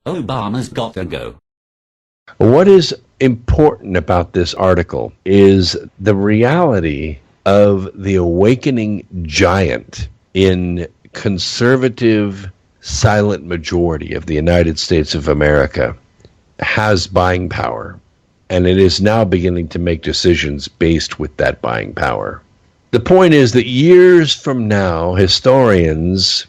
Obama's got to go. What is important about this article is the reality of the awakening giant in conservative silent majority of the United States of America has buying power, and it is now beginning to make decisions based with that buying power. The point is that years from now, historians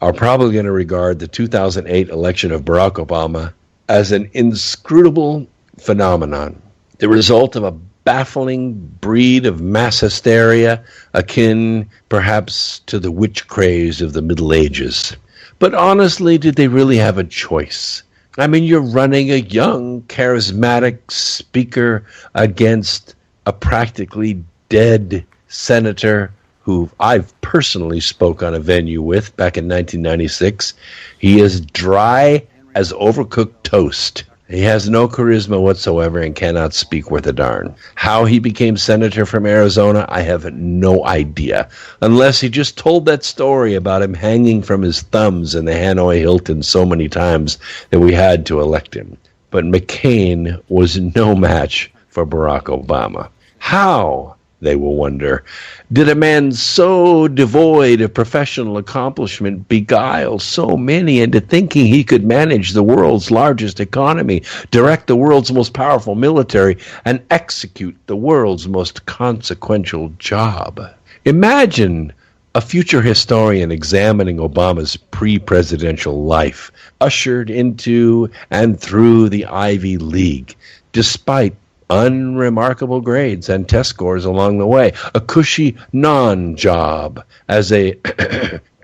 are probably going to regard the 2008 election of Barack Obama as an inscrutable phenomenon, the result of a baffling breed of mass hysteria akin perhaps to the witch craze of the Middle Ages. But honestly, did they really have a choice? I mean, you're running a young, charismatic speaker against a practically dead senator who I've personally spoke on a venue with back in 1996. He is dry as overcooked toast. He has no charisma whatsoever and cannot speak worth a darn. How he became senator from Arizona, I have no idea. Unless he just told that story about him hanging from his thumbs in the Hanoi Hilton so many times that we had to elect him. But McCain was no match for Barack Obama. How, they will wonder, did a man so devoid of professional accomplishment beguile so many into thinking he could manage the world's largest economy, direct the world's most powerful military, and execute the world's most consequential job? Imagine a future historian examining Obama's pre-presidential life, ushered into and through the Ivy League, despite unremarkable grades and test scores along the way, a cushy non-job as a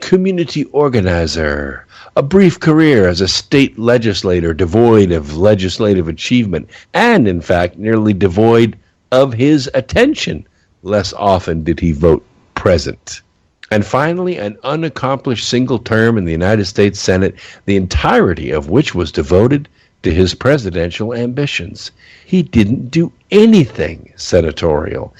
community organizer, a brief career as a state legislator devoid of legislative achievement, and in fact nearly devoid of his attention. Less often did he vote present. And finally, an unaccomplished single term in the United States Senate, the entirety of which was devoted to his presidential ambitions. He didn't do anything senatorial.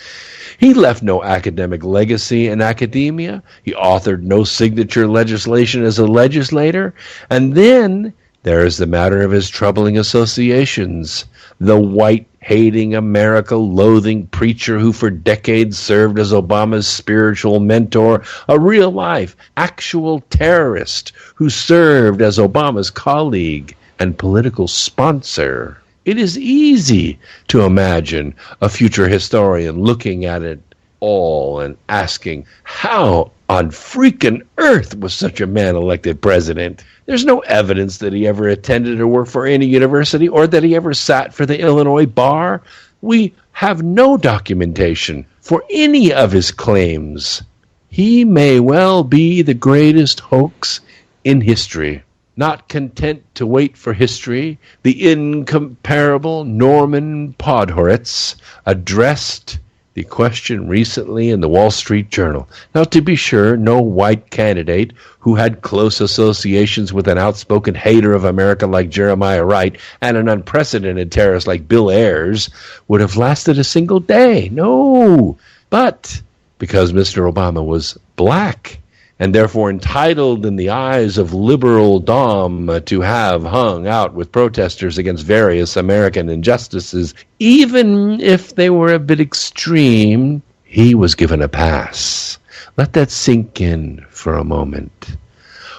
He left no academic legacy in academia. He authored no signature legislation as a legislator. And then there is the matter of his troubling associations. The white-hating, America-loathing preacher who for decades served as Obama's spiritual mentor, a real-life, actual terrorist who served as Obama's colleague and political sponsor. It is easy to imagine a future historian looking at it all and asking, how on freaking earth was such a man elected president? There's no evidence that he ever attended or worked for any university or that he ever sat for the Illinois bar. We have no documentation for any of his claims. He may well be the greatest hoax in history. Not content to wait for history, the incomparable Norman Podhoretz addressed the question recently in the Wall Street Journal. Now, to be sure, no white candidate who had close associations with an outspoken hater of America like Jeremiah Wright and an unprecedented terrorist like Bill Ayers would have lasted a single day. No. But because Mr. Obama was black, and therefore entitled in the eyes of liberal Dom to have hung out with protesters against various American injustices, even if they were a bit extreme, he was given a pass. Let that sink in for a moment.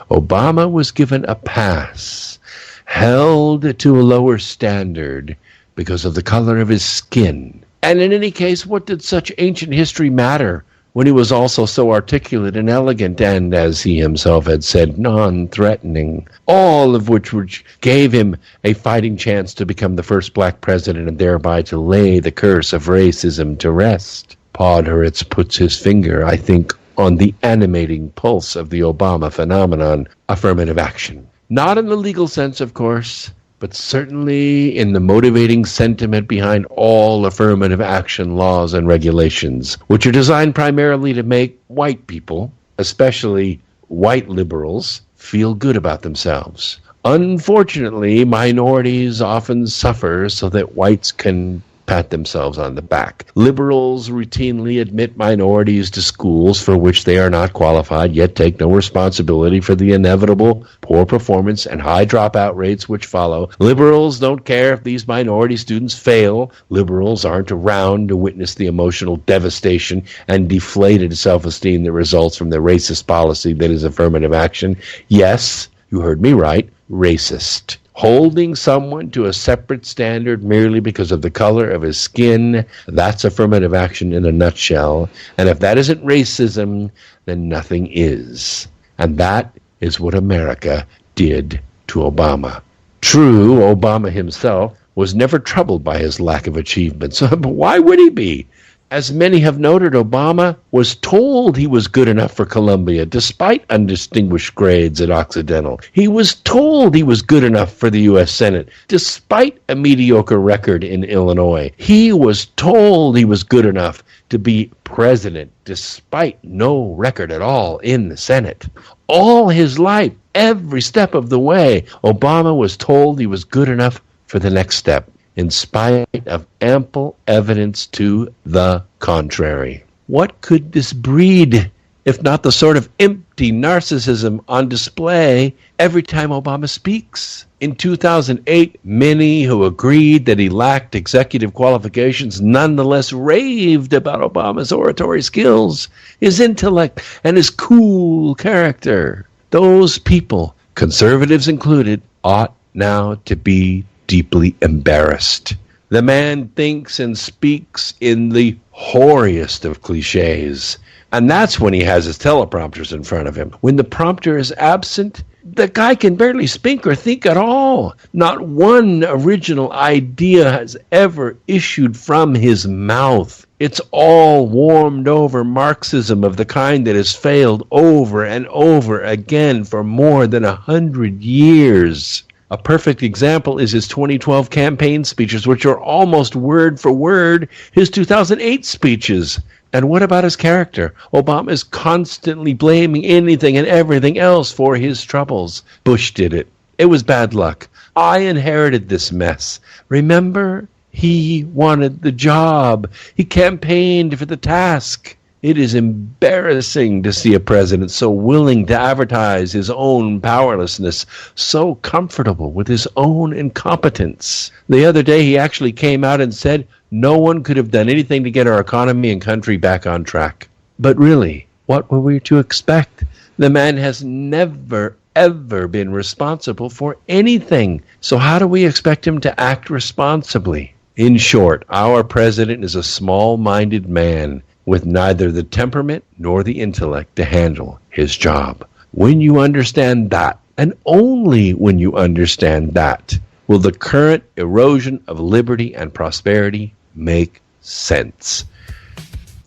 Obama was given a pass, held to a lower standard because of the color of his skin. And in any case, what did such ancient history matter when he was also so articulate and elegant and, as he himself had said, non-threatening, all of which gave him a fighting chance to become the first black president and thereby to lay the curse of racism to rest? Podhoretz puts his finger, I think, on the animating pulse of the Obama phenomenon, affirmative action. Not in the legal sense, of course, but certainly in the motivating sentiment behind all affirmative action laws and regulations, which are designed primarily to make white people, especially white liberals, feel good about themselves. Unfortunately, minorities often suffer so that whites can pat themselves on the back. Liberals routinely admit minorities to schools for which they are not qualified, yet take no responsibility for the inevitable poor performance and high dropout rates which follow. Liberals don't care if these minority students fail. Liberals aren't around to witness the emotional devastation and deflated self-esteem that results from the racist policy that is affirmative action. Yes, you heard me right, racist. Holding someone to a separate standard merely because of the color of his skin, that's affirmative action in a nutshell. And if that isn't racism, then nothing is. And that is what America did to Obama. True, Obama himself was never troubled by his lack of achievements. But why would he be? As many have noted, Obama was told he was good enough for Columbia, despite undistinguished grades at Occidental. He was told he was good enough for the U.S. Senate, despite a mediocre record in Illinois. He was told he was good enough to be president, despite no record at all in the Senate. All his life, every step of the way, Obama was told he was good enough for the next step, in spite of ample evidence to the contrary. What could this breed, if not the sort of empty narcissism on display every time Obama speaks? In 2008, many who agreed that he lacked executive qualifications nonetheless raved about Obama's oratory skills, his intellect, and his cool character. Those people, conservatives included, ought now to be deeply embarrassed. The man thinks and speaks in the hoariest of cliches. And that's when he has his teleprompters in front of him. When the prompter is absent, the guy can barely speak or think at all. Not one original idea has ever issued from his mouth. It's all warmed over Marxism of the kind that has failed over and over again for more than 100 years. A perfect example is his 2012 campaign speeches, which are almost word for word his 2008 speeches. And what about his character? Obama is constantly blaming anything and everything else for his troubles. Bush did it. It was bad luck. I inherited this mess. Remember? He wanted the job. He campaigned for the task. It is embarrassing to see a president so willing to advertise his own powerlessness, so comfortable with his own incompetence. The other day, he actually came out and said no one could have done anything to get our economy and country back on track. But really, what were we to expect? The man has never, ever been responsible for anything. So how do we expect him to act responsibly? In short, our president is a small-minded man with neither the temperament nor the intellect to handle his job. When you understand that, and only when you understand that, will the current erosion of liberty and prosperity make sense.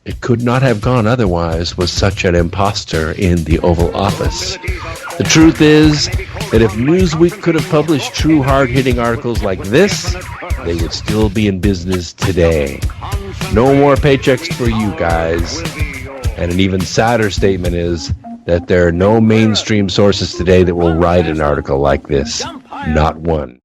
It could not have gone otherwise with such an imposter in the Oval Office. The truth is that if Newsweek could have published true hard-hitting articles like this, they would still be in business today. No more paychecks for you guys. And an even sadder statement is that there are no mainstream sources today that will write an article like this. Not one.